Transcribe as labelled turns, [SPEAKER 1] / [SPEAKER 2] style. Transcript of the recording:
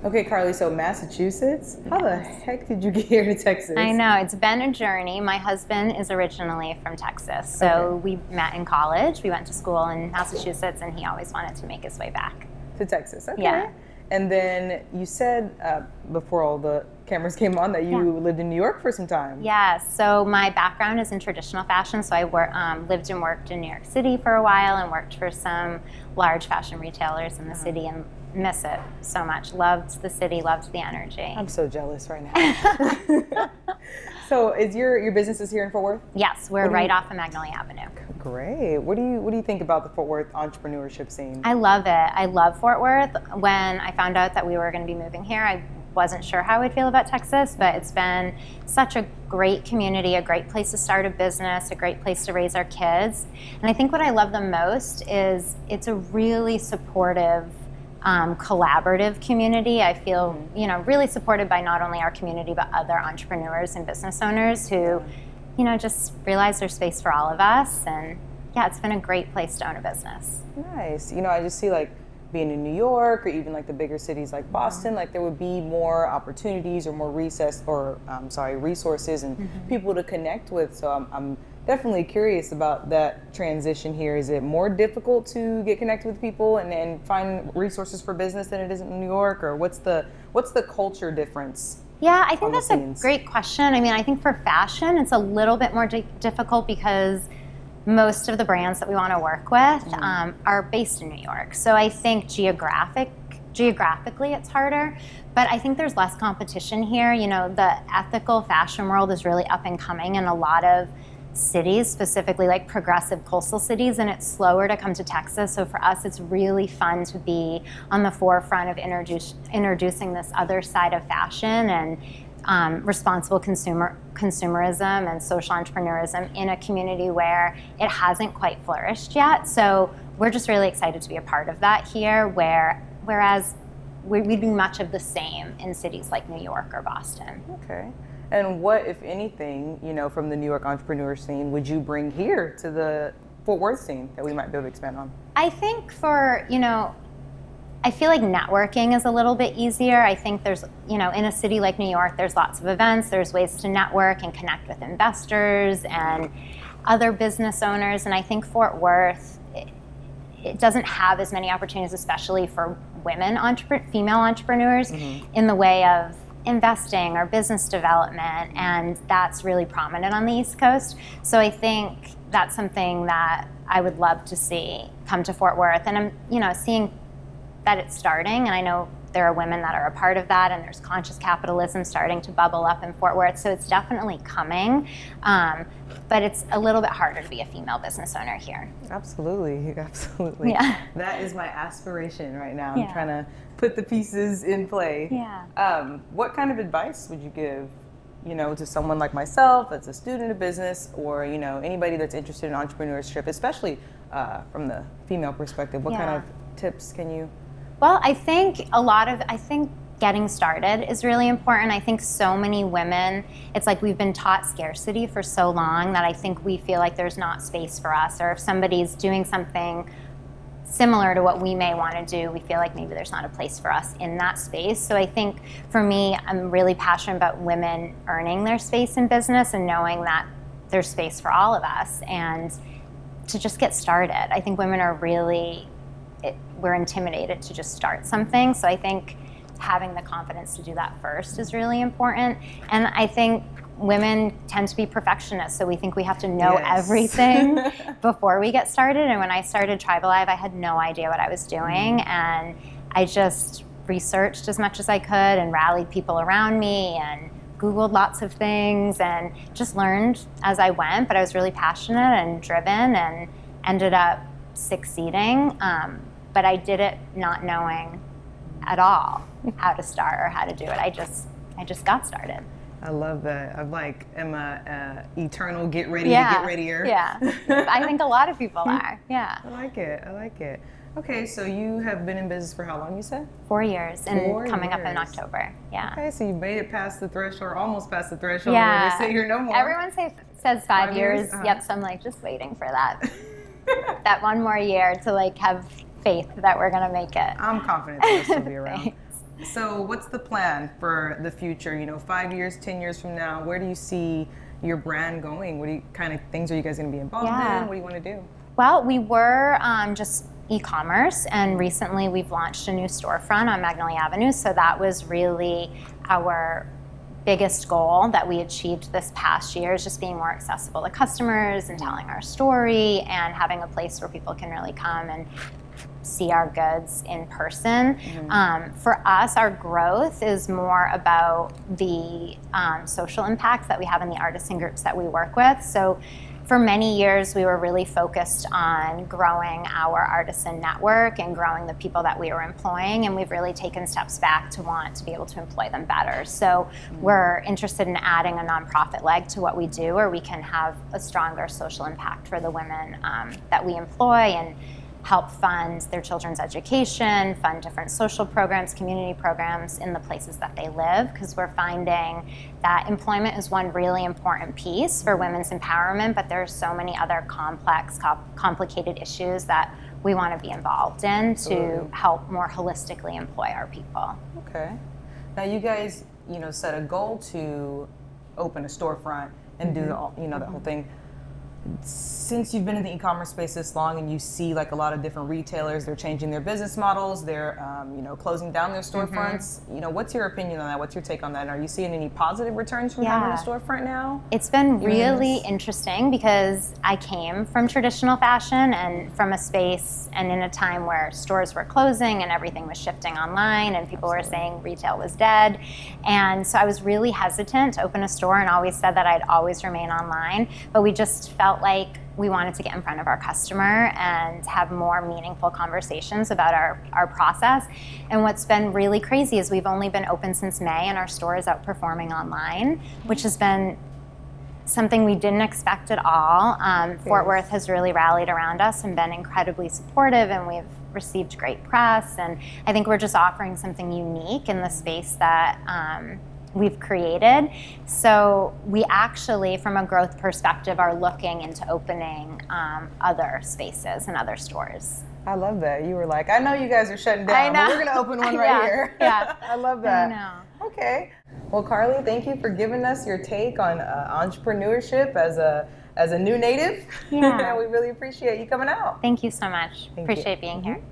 [SPEAKER 1] Okay, Carly, so Massachusetts? How the heck did you get here to Texas?
[SPEAKER 2] I know, it's been a journey. My husband is originally from Texas, so we met in college. We went to school in Massachusetts, and he always wanted to make his way back.
[SPEAKER 1] To Texas, okay.
[SPEAKER 2] Yeah.
[SPEAKER 1] And then you said, before all the cameras came on, that you lived in New York for some time.
[SPEAKER 2] Yeah, so my background is in traditional fashion, so I lived and worked in New York City for a while and worked for some large fashion retailers in the city, and miss it so much. Loved the city, loved the energy.
[SPEAKER 1] I'm so jealous right now. So is your business is here in Fort Worth?
[SPEAKER 2] Yes, we're right off of Magnolia Avenue.
[SPEAKER 1] Great. What do you think about the Fort Worth entrepreneurship scene?
[SPEAKER 2] I love it. I love Fort Worth. When I found out that we were going to be moving here, I wasn't sure how I'd feel about Texas, but it's been such a great community, a great place to start a business, a great place to raise our kids. And I think what I love the most is it's a really supportive, collaborative community. I feel, really supported by not only our community, but other entrepreneurs and business owners who, just realize there's space for all of us. And yeah, it's been a great place to own a business.
[SPEAKER 1] Nice. I just see being in New York or even the bigger cities like Boston, there would be more opportunities or more resources and people to connect with. So I'm definitely curious about that transition here. Is it more difficult to get connected with people and find resources for business than it is in New York, or what's the culture difference?
[SPEAKER 2] Yeah, I think that's a great question. I mean, I think for fashion, it's a little bit more difficult because most of the brands that we want to work with are based in New York. So I think geographically it's harder, but I think there's less competition here. The ethical fashion world is really up and coming in a lot of cities, specifically progressive coastal cities, and it's slower to come to Texas. So for us, it's really fun to be on the forefront of introducing this other side of fashion and responsible consumerism and social entrepreneurism in a community where it hasn't quite flourished yet. So we're just really excited to be a part of that here, whereas we'd be much of the same in cities like New York or Boston.
[SPEAKER 1] Okay. And what, if anything, from the New York entrepreneur scene, would you bring here to the Fort Worth scene that we might be able to expand on?
[SPEAKER 2] I think I feel like networking is a little bit easier. I think there's, in a city like New York, there's lots of events, there's ways to network and connect with investors and other business owners. And I think Fort Worth, it doesn't have as many opportunities, especially for female entrepreneurs, in the way of investing or business development, and that's really prominent on the East Coast. So I think that's something that I would love to see come to Fort Worth. And I'm, seeing that it's starting, and I know there are women that are a part of that, and there's conscious capitalism starting to bubble up in Fort Worth, so it's definitely coming, but it's a little bit harder to be a female business owner here.
[SPEAKER 1] Absolutely. Yeah. That is my aspiration right now. I'm trying to put the pieces in play.
[SPEAKER 2] Yeah.
[SPEAKER 1] What kind of advice would you give, to someone like myself that's a student of business, or, anybody that's interested in entrepreneurship, especially from the female perspective? What kind of tips can you?
[SPEAKER 2] Well, I think getting started is really important. I think so many women, it's like we've been taught scarcity for so long that I think we feel like there's not space for us, or if somebody's doing something similar to what we may want to do, we feel like maybe there's not a place for us in that space. So I think for me, I'm really passionate about women earning their space in business and knowing that there's space for all of us, and to just get started. I think women are we're intimidated to just start something. So I think having the confidence to do that first is really important. And I think women tend to be perfectionists, so we think we have to know everything before we get started. And when I started Tribe Alive, I had no idea what I was doing, and I just researched as much as I could and rallied people around me and Googled lots of things and just learned as I went. But I was really passionate and driven and ended up succeeding. But I did it not knowing at all how to start or how to do it. I just got started.
[SPEAKER 1] I love that. I'm a eternal get ready to get readier.
[SPEAKER 2] Yeah, I think a lot of people are. Yeah.
[SPEAKER 1] I like it. Okay, so you have been in business for how long, you said?
[SPEAKER 2] 4 years, and coming up in October. Yeah.
[SPEAKER 1] Okay, so you made it past the threshold, almost past the threshold. Yeah. Where they say you're no more.
[SPEAKER 2] Everyone says 5 years. Uh-huh. Yep. So I'm just waiting for that. That one more year to have faith that we're going to make it.
[SPEAKER 1] I'm confident that this will be around.
[SPEAKER 2] Thanks.
[SPEAKER 1] So what's the plan for the future? 5 years, 10 years from now, where do you see your brand going? What kind of things are you guys going to be involved in? What do you want to do?
[SPEAKER 2] Well, we were just e-commerce, and recently we've launched a new storefront on Magnolia Avenue. So that was really our biggest goal that we achieved this past year, is just being more accessible to customers and telling our story and having a place where people can really come and see our goods in person. For us, our growth is more about the social impact that we have in the artisan groups that we work with. So for many years, we were really focused on growing our artisan network and growing the people that we were employing, and we've really taken steps back to want to be able to employ them better. So we're interested in adding a nonprofit leg to what we do, where we can have a stronger social impact for the women that we employ, and help fund their children's education, fund different social programs, community programs in the places that they live, because we're finding that employment is one really important piece for women's empowerment, but there's so many other complex, complicated issues that we want to be involved in to help more holistically employ our people.
[SPEAKER 1] Okay. Now you guys, set a goal to open a storefront and do the whole thing. Since you've been in the e-commerce space this long, and you see a lot of different retailers, they're changing their business models, they're closing down their storefronts. What's your opinion on that? What's your take on that? And are you seeing any positive returns from having a storefront now?
[SPEAKER 2] It's been really interesting, because I came from traditional fashion and from a space and in a time where stores were closing and everything was shifting online, and people were saying retail was dead. And so I was really hesitant to open a store, and always said that I'd always remain online, but we just felt like we wanted to get in front of our customer and have more meaningful conversations about our process. And what's been really crazy is we've only been open since May, and our store is outperforming online, which has been something we didn't expect at all. Fort Worth has really rallied around us and been incredibly supportive, and we've received great press. And I think we're just offering something unique in the space that we've created. So we actually, from a growth perspective, are looking into opening other spaces and other stores.
[SPEAKER 1] I love that. You were like, I know you guys are shutting down, but we're going to open one right here.
[SPEAKER 2] Yeah.
[SPEAKER 1] I love that.
[SPEAKER 2] I know.
[SPEAKER 1] Okay. Well, Carley, thank you for giving us your take on entrepreneurship as a new native.
[SPEAKER 2] Yeah.
[SPEAKER 1] We really appreciate you coming out.
[SPEAKER 2] Thank you so much.
[SPEAKER 1] Thank
[SPEAKER 2] Appreciate
[SPEAKER 1] you.
[SPEAKER 2] being here.